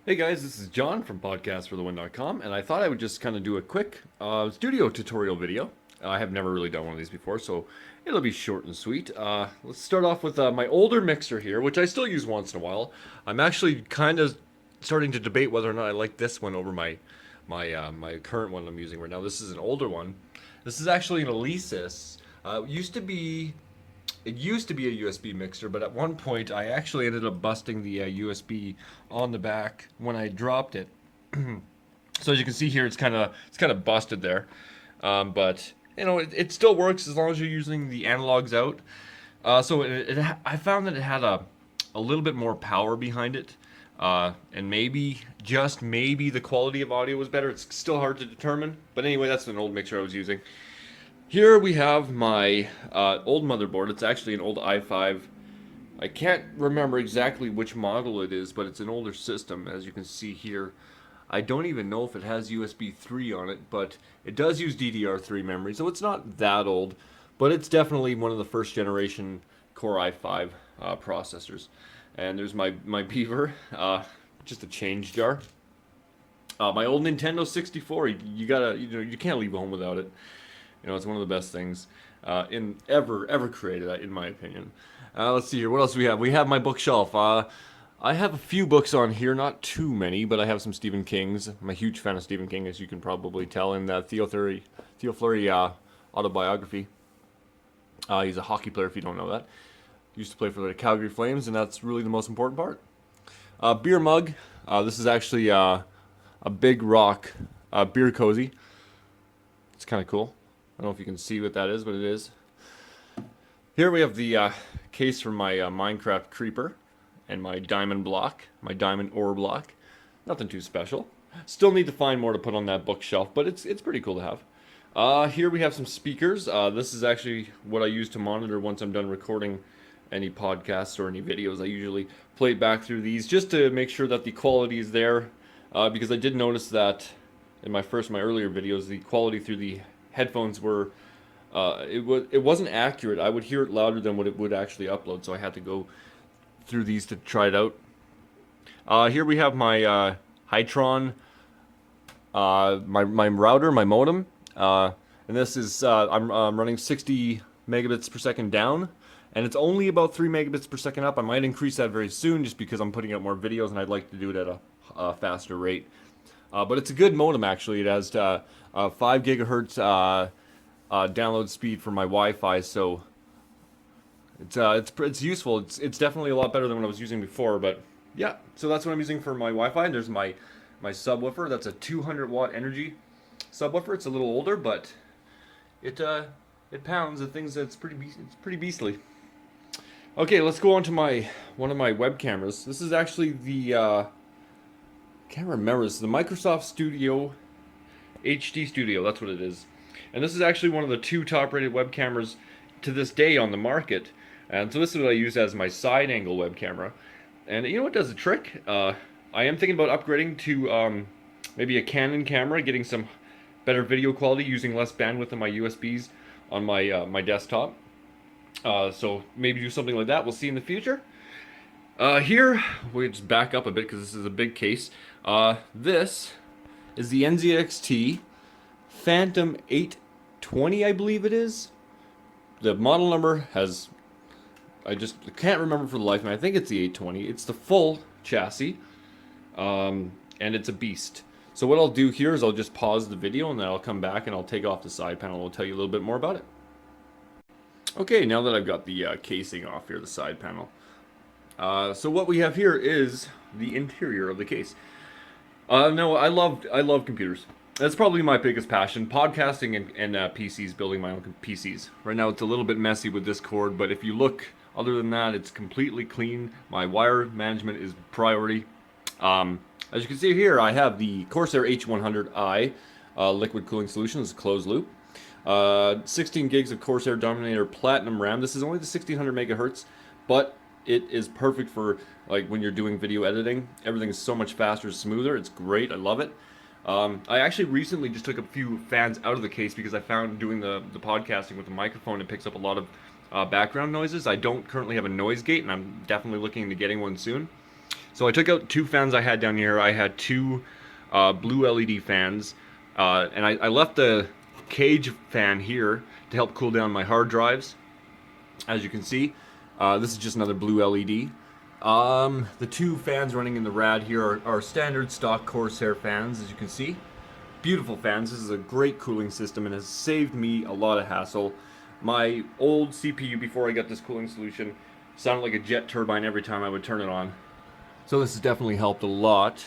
Hey guys, this is John from podcastforthewin.com, and I thought I would just kind of do a quick studio tutorial video. I have never really done one of these before, so it'll be short and sweet. Let's start off with my older mixer here, which I still use once in a while. I'm actually kind of starting to debate whether or not I like this one over my current one I'm using right now. This is an older one. This is actually an Alesis. It used to be a USB mixer, but at one point I actually ended up busting the USB on the back when I dropped it. So as you can see here, it's kind of busted there, but it still works as long as you're using the analogs out. I found that it had a little bit more power behind it, and maybe just maybe the quality of audio was better. It's still hard to determine, but anyway, that's an old mixer I was using. Here we have my old motherboard. It's actually an old i5. I can't remember exactly which model it is, but it's an older system, as you can see here. I don't even know if it has USB 3 on it, but it does use DDR3 memory, so it's not that old, but it's definitely one of the first generation Core i5 processors. And there's my Beaver, just a change jar. My old Nintendo 64. You can't leave home without it. It's one of the best things in ever created, in my opinion. Let's see here. What else do we have? We have my bookshelf. I have a few books on here, not too many, but I have some Stephen King's. I'm a huge fan of Stephen King, as you can probably tell in that Theo Fleury autobiography. He's a hockey player, if you don't know that. He used to play for the Calgary Flames, and that's really the most important part. Beer mug. This is actually a Big Rock beer cozy. It's kind of cool. I don't know if you can see what that is, but it is. Here we have the case from my Minecraft creeper and my diamond block, my diamond ore block. Nothing too special. Still need to find more to put on that bookshelf, but it's pretty cool to have. Here we have some speakers. This is actually what I use to monitor once I'm done recording any podcasts or any videos. I usually play back through these just to make sure that the quality is there, because I did notice that in my earlier videos, the quality through the headphones were it wasn't accurate. I would hear it louder than what it would actually upload, so I had to go through these to try it out. Here we have my Hytron, my router, my modem, and this is I'm running 60 megabits per second down, and it's only about 3 megabits per second up. I might increase that very soon, just because I'm putting out more videos and I'd like to do it at a faster rate. But it's a good modem, actually. It has 5 gigahertz download speed for my Wi-Fi, so it's useful. It's definitely a lot better than what I was using before. But yeah, so that's what I'm using for my Wi-Fi. And there's my subwoofer. That's a 200 watt energy subwoofer. It's a little older, but it pounds. It's pretty beastly. Okay, let's go on to one of my web cameras. This is actually the can't remember. This is the Microsoft Studio HD Studio. That's what it is. And this is actually one of the 2 top-rated web cameras to this day on the market. And so this is what I use as my side angle web camera. And you know what does the trick? I am thinking about upgrading to maybe a Canon camera, getting some better video quality using less bandwidth on my USBs on my desktop. So maybe do something like that. We'll see in the future. Here, we just back up a bit because this is a big case. This is the NZXT Phantom 820, I believe it is. The model number I just can't remember for the life of me. I think it's the 820. It's the full chassis, and it's a beast. So what I'll do here is I'll just pause the video, and then I'll come back and I'll take off the side panel and I'll tell you a little bit more about it. Okay, now that I've got the casing off here, the side panel. So what we have here is the interior of the case. No, I love computers. That's probably my biggest passion, podcasting and PCs, building my own PCs. Right now it's a little bit messy with this cord, but if you look, other than that, it's completely clean. My wire management is priority. As you can see here, I have the Corsair H100i liquid cooling solution. It's a closed loop. 16 gigs of Corsair Dominator Platinum RAM. This is only the 1600 megahertz, but it is perfect for like when you're doing video editing. Everything is so much faster, smoother. It's great. I love it. I actually recently just took a few fans out of the case because I found doing the podcasting with the microphone, it picks up a lot of background noises. I don't currently have a noise gate, and I'm definitely looking into getting one soon. So I took out 2 fans I had down here. I had 2 blue LED fans, and I left the cage fan here to help cool down my hard drives. As you can see, this is just another blue LED. The 2 fans running in the rad here are standard stock Corsair fans, as you can see. Beautiful fans. This is a great cooling system and has saved me a lot of hassle. My old CPU before I got this cooling solution sounded like a jet turbine every time I would turn it on. So this has definitely helped a lot.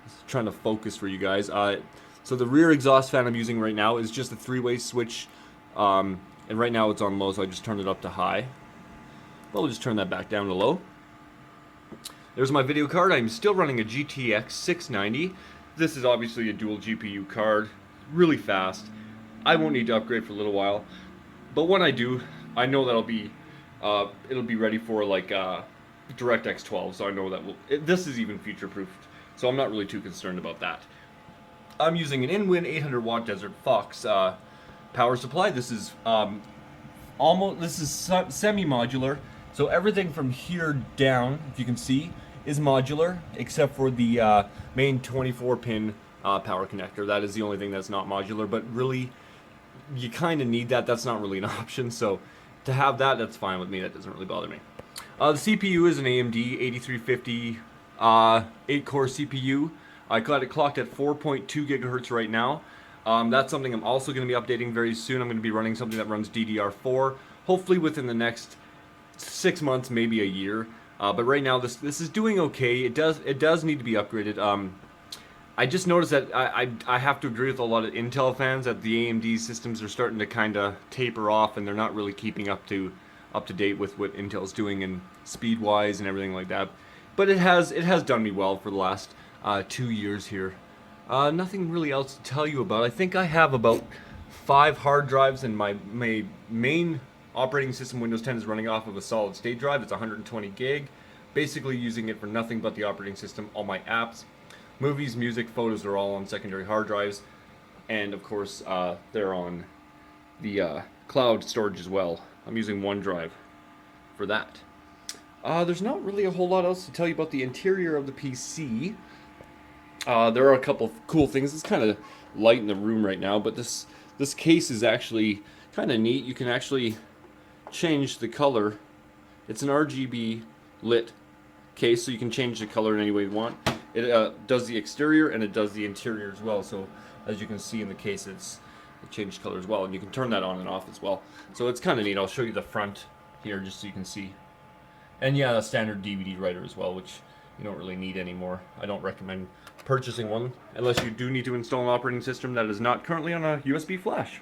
Just trying to focus for you guys. So the rear exhaust fan I'm using right now is just a 3-way switch, and right now it's on low, so I just turned it up to high. But we'll just turn that back down to low. There's my video card. I'm still running a GTX 690. This is obviously a dual GPU card, really fast. I won't need to upgrade for a little while, but when I do, I know that'll be it'll be ready for like DirectX 12, so I know that this is even future-proofed, so I'm not really too concerned about that. I'm using an in-win 800 watt Desert Fox power supply. This is semi-modular, so everything from here down, if you can see, is modular, except for the main 24-pin power connector. That is the only thing that's not modular, but really, you kind of need that. That's not really an option, so to have that, that's fine with me. That doesn't really bother me. The CPU is an AMD 8350 8-core CPU. I got it clocked at 4.2 gigahertz right now. That's something I'm also going to be updating very soon. I'm going to be running something that runs DDR4, hopefully within the next 6 months, maybe a year. But right now, this is doing okay. It does need to be upgraded. I just noticed that I have to agree with a lot of Intel fans that the AMD systems are starting to kind of taper off, and they're not really keeping up to date with what Intel's doing and speed-wise and everything like that. But it has done me well for the last 2 years here. Nothing really else to tell you about. I think I have about 5 hard drives, and my main operating system, Windows 10, is running off of a solid state drive. It's 120 gig. Basically using it for nothing but the operating system. All my apps, movies, music, photos are all on secondary hard drives. And of course, they're on the cloud storage as well. I'm using OneDrive for that. There's not really a whole lot else to tell you about the interior of the PC. There are a couple of cool things. It's kind of light in the room right now, but this case is actually kind of neat. You can actually change the color. It's an RGB lit case, so you can change the color in any way you want. It does the exterior and it does the interior as well. So as you can see in the case, it changed color as well, and you can turn that on and off as well. So it's kind of neat. I'll show you the front here just so you can see. And yeah, a standard DVD writer as well, which you don't really need anymore. I don't recommend purchasing one unless you do need to install an operating system that is not currently on a USB flash.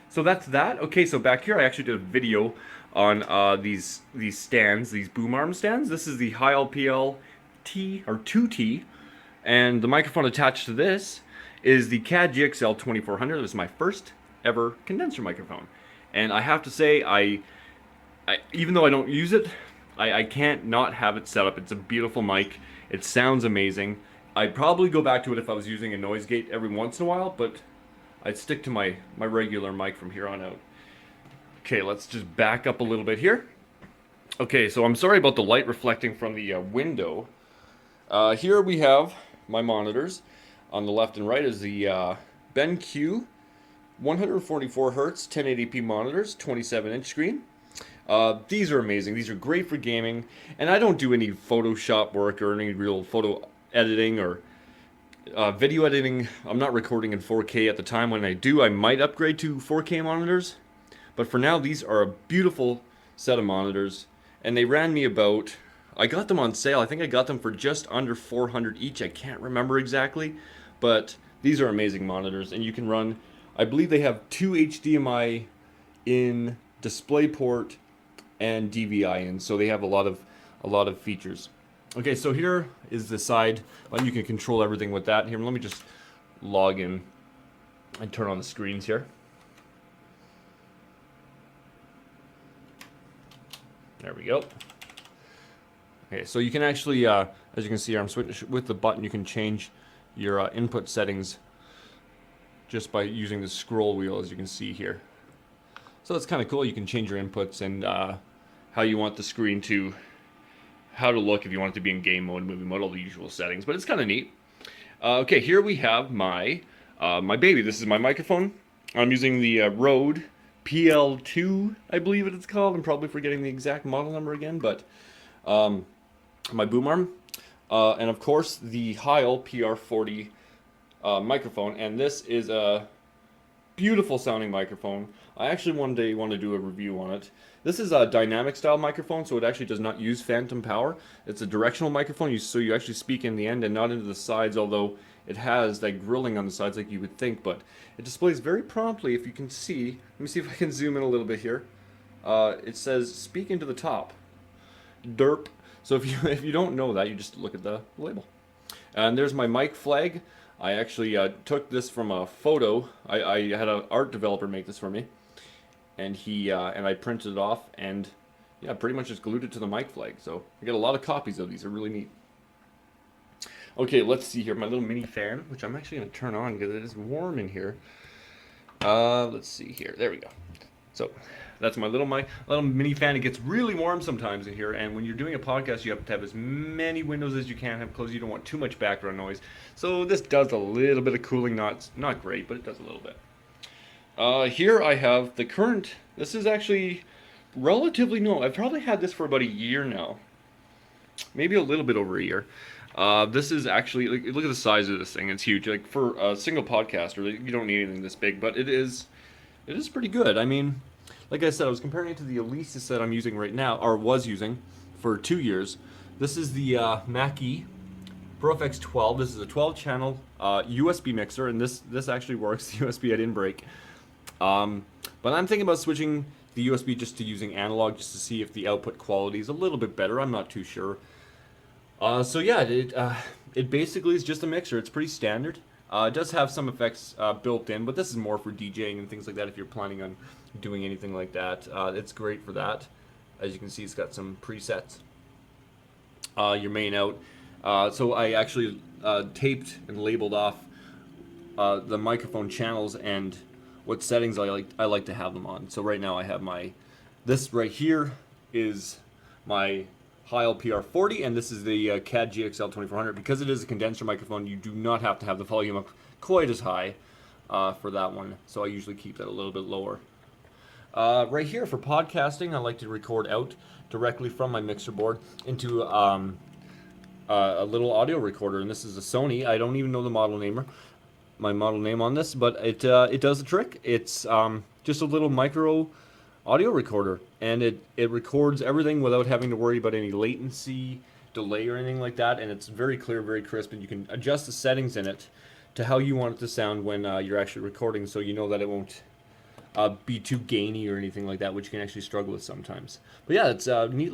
So that's that. Okay, so back here I actually did a video on these stands, these boom arm stands. This is the Heil T or 2T, and the microphone attached to this is the CAD GXL 2400. This is my first ever condenser microphone, and I have to say, I even though I don't use it, I can't not have it set up. It's a beautiful mic. It sounds amazing. I'd probably go back to it if I was using a noise gate every once in a while, but I'd stick to my regular mic from here on out. Okay, let's just back up a little bit here. Okay, so I'm sorry about the light reflecting from the window. Here we have my monitors. On the left and right is the BenQ 144 Hz 1080p monitors, 27-inch screen. These are amazing. These are great for gaming, and I don't do any Photoshop work or any real photo editing or video editing. I'm not recording in 4K at the time. When I do, I might upgrade to 4K monitors, but for now, these are a beautiful set of monitors, and they ran me about, I got them on sale. I think I got them for just under $400 each. I can't remember exactly, but these are amazing monitors, and you can run, I believe they have 2 HDMI in, DisplayPort, and DVI in, so they have a lot of features. Okay, so here is the side, and you can control everything with that. Here, let me just log in and turn on the screens here. There we go. Okay, so you can actually, as you can see here, I'm switching with the button. You can change your input settings just by using the scroll wheel, as you can see here. So that's kind of cool. You can change your inputs and how you want the screen to how to look if you want it to be in game mode, movie mode, all the usual settings, but it's kind of neat. Okay, here we have my my baby. This is my microphone. I'm using the Rode PL2, I believe it's called. I'm probably forgetting the exact model number again, but my boom arm, and of course the Heil PR40 microphone. And this is a beautiful sounding microphone. I actually one day want to do a review on it. This is a dynamic style microphone, so it actually does not use phantom power. It's a directional microphone, so you actually speak in the end and not into the sides, although it has that grilling on the sides like you would think, but it displays very promptly, if you can see. Let me see if I can zoom in a little bit here. It says speak into the top. Derp. So if you don't know that, you just look at the label. And there's my mic flag. I actually took this from a photo. I had an art developer make this for me, and I printed it off, and yeah, pretty much just glued it to the mic flag. So I got a lot of copies of these. They're really neat. Okay, let's see here. My little mini fan, which I'm actually going to turn on because it is warm in here. Let's see here. There we go. So that's my little mini fan. It gets really warm sometimes in here, and when you're doing a podcast, you have to have as many windows as you can have closed. You don't want too much background noise. So this does a little bit of cooling. Not great, but it does a little bit. Here I have the current. This is actually relatively new. I've probably had this for about a year now, maybe a little bit over a year. This is actually, like, look at the size of this thing. It's huge. Like, for a single podcaster, you don't need anything this big, but it is pretty good. I mean, like I said, I was comparing it to the Alesis that I'm using right now, or was using for 2 years. This is the Mackie Pro FX 12. This is a 12-channel USB mixer, and this actually works. The USB I didn't break. But I'm thinking about switching the USB just to using analog, just to see if the output quality is a little bit better. I'm not too sure. So yeah, it basically is just a mixer. It's pretty standard. It does have some effects built in, but this is more for DJing and things like that if you're planning on doing anything like that. It's great for that. As you can see, it's got some presets. Your main out. So I actually taped and labeled off the microphone channels and what settings I like to have them on. So right now I have this right here is my Heil PR40, and this is the CAD GXL 2400. Because it is a condenser microphone, you do not have to have the volume up quite as high for that one, so I usually keep that a little bit lower. Right here for podcasting, I like to record out directly from my mixer board into a little audio recorder, and this is a Sony. I don't even know the model name on this, but it does the trick. It's just a little micro audio recorder, and it records everything without having to worry about any latency, delay, or anything like that. And it's very clear, very crisp, and you can adjust the settings in it to how you want it to sound when you're actually recording, so you know that it won't be too gainy or anything like that, which you can actually struggle with sometimes. But yeah, it's a neat little